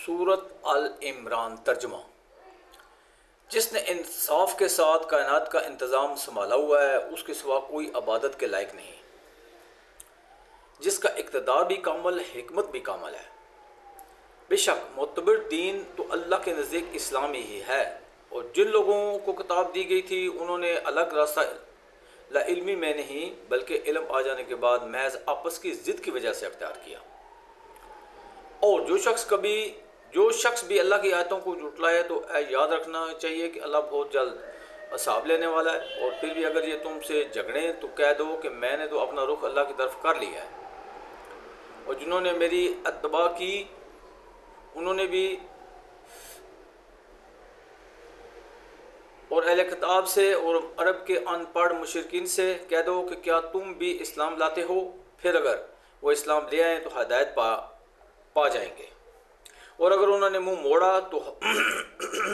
سورت ال عمران ترجمہ۔ جس نے انصاف کے ساتھ کائنات کا انتظام سنبھالا ہوا ہے اس کے سوا کوئی عبادت کے لائق نہیں، جس کا اقتدار بھی کامل، حکمت بھی کامل ہے۔ بے شک معتبر دین تو اللہ کے نزدیک اسلام ہی ہے، اور جن لوگوں کو کتاب دی گئی تھی انہوں نے الگ راستہ لا علمی میں نہیں بلکہ علم آ جانے کے بعد محض آپس کی ضد کی وجہ سے اختیار کیا۔ اور جو شخص بھی اللہ کی آیتوں کو جھٹلائے تو یاد رکھنا چاہیے کہ اللہ بہت جلد حساب لینے والا ہے۔ اور پھر بھی اگر یہ تم سے جھگڑیں تو کہہ دو کہ میں نے تو اپنا رخ اللہ کی طرف کر لیا ہے، اور جنہوں نے میری اتباع کی انہوں نے بھی، اور اہل کتاب سے اور عرب کے ان پڑھ مشرکین سے کہہ دو کہ کیا تم بھی اسلام لاتے ہو؟ پھر اگر وہ اسلام لے آئیں تو ہدایت پا جائیں گے، اور اگر انہوں نے منہ موڑا تو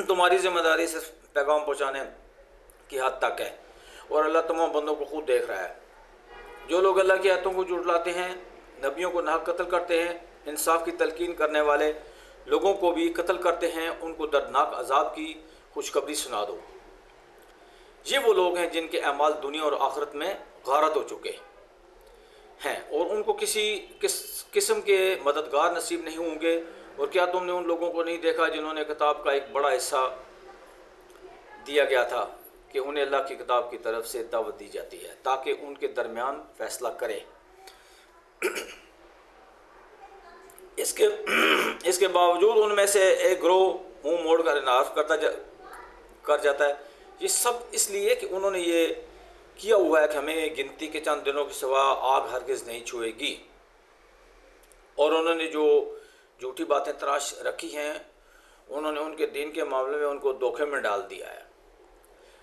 تمہاری ذمہ داری سے پیغام پہنچانے کی حد تک ہے، اور اللہ تمام بندوں کو خود دیکھ رہا ہے۔ جو لوگ اللہ کی آیتوں کو جھٹلاتے ہیں، نبیوں کو ناحق قتل کرتے ہیں، انصاف کی تلقین کرنے والے لوگوں کو بھی قتل کرتے ہیں، ان کو دردناک عذاب کی خوشخبری سنا دو۔ یہ وہ لوگ ہیں جن کے اعمال دنیا اور آخرت میں غارت ہو چکے ہیں، اور ان کو کسی قسم کے مددگار نصیب نہیں ہوں گے۔ اور کیا تم نے ان لوگوں کو نہیں دیکھا جنہوں نے کتاب کا ایک بڑا حصہ دیا گیا تھا کہ انہیں اللہ کی کتاب کی طرف سے دعوت دی جاتی ہے تاکہ ان کے درمیان فیصلہ کرے۔ اس کے باوجود ان میں سے ایک گروہ منہ موڑ کر انحراف کر جاتا ہے۔ یہ سب اس لیے کہ انہوں نے یہ کیا ہوا ہے کہ ہمیں گنتی کے چند دنوں کے سوا آگ ہرگز نہیں چھوئے گی، اور انہوں نے جو جھوٹی باتیں تراش رکھی ہیں انہوں نے ان کے دین کے معاملے میں ان کو دھوکے میں ڈال دیا ہے۔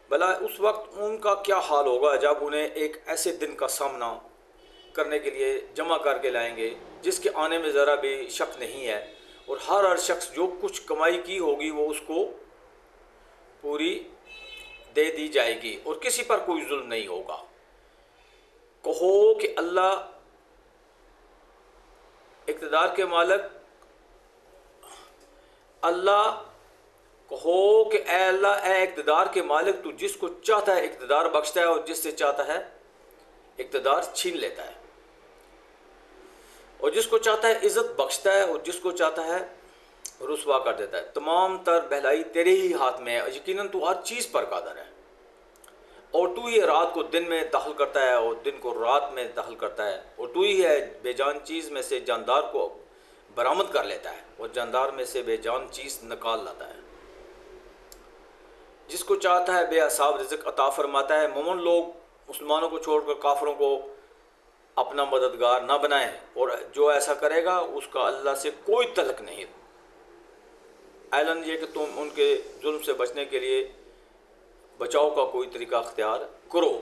بھلا اس وقت ان کا کیا حال ہوگا جب انہیں ایک ایسے دن کا سامنا کرنے کے لیے جمع کر کے لائیں گے جس کے آنے میں ذرا بھی شک نہیں ہے، اور ہر شخص جو کچھ کمائی کی ہوگی وہ اس کو پوری دے دی جائے گی، اور کسی پر کوئی ظلم نہیں ہوگا۔ کہو کہ اللہ اقتدار کے مالک، کہو کہ اے اللہ، اے اقتدار کے مالک، تو جس کو چاہتا ہے اقتدار بخشتا ہے اور جس سے چاہتا ہے اقتدار چھین لیتا ہے، اور جس کو چاہتا ہے عزت بخشتا ہے اور جس کو چاہتا ہے رسوا کر دیتا ہے۔ تمام تر بھلائی تیرے ہی ہاتھ میں ہے، یقیناً تو ہر چیز پر قادر ہے، اور تو ہی رات کو دن میں داخل کرتا ہے اور دن کو رات میں داخل کرتا ہے، اور تو ہی ہے بے جان چیز میں سے جاندار کو برآمد کر لیتا ہے اور جاندار میں سے بے جان چیز نکال لاتا ہے۔ جس کو چاہتا ہے بے حساب رزق عطا فرماتا ہے۔ مومن لوگ مسلمانوں کو چھوڑ کر کافروں کو اپنا مددگار نہ بنائیں، اور جو ایسا کرے گا اس کا اللہ سے کوئی تعلق نہیں۔ اعلان یہ کہ تم ان کے ظلم سے بچنے کے لیے بچاؤ کا کوئی طریقہ اختیار کرو۔